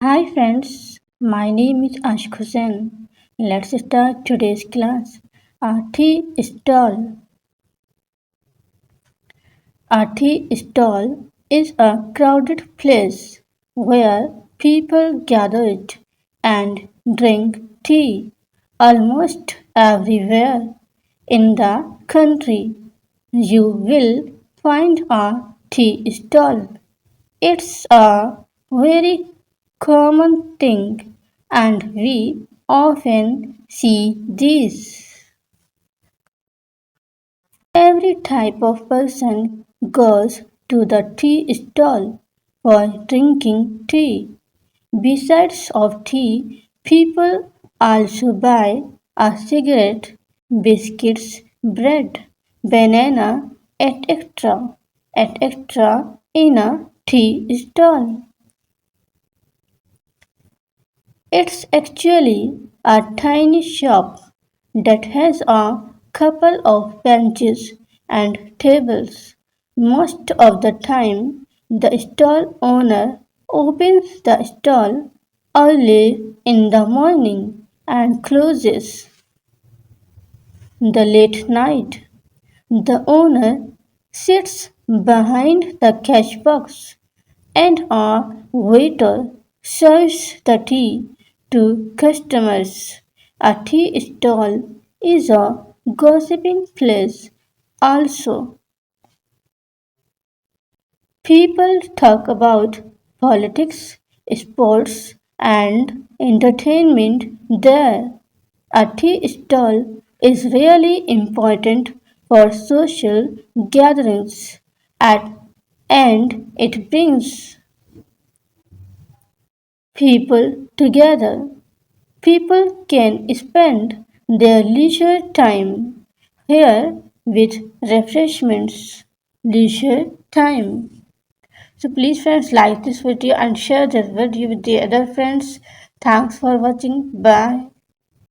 Hi friends, my name is Ashk Husain. Let's start today's class. A tea stall. A tea stall is a crowded place where people gather and drink tea almost everywhere in the country. You will find a tea stall. It's a very common thing, and we often see this. Every type of person goes to the tea stall for drinking tea. Besides of tea, people also buy a cigarette, biscuits, bread, banana, etc. in a tea stall. It's actually a tiny shop that has a couple of benches and tables. Most of the time, the stall owner opens the stall early in the morning and closes the late night. The owner sits behind the cash box and a waiter serves the tea to customers. A tea stall is a gossiping place also. People talk about politics, sports, and entertainment there. A tea stall is really important for social gatherings at, and it brings people together. People can spend their leisure time here with refreshments. Leisure time. So please friends like this video and share this video with the other friends. Thanks for watching. Bye.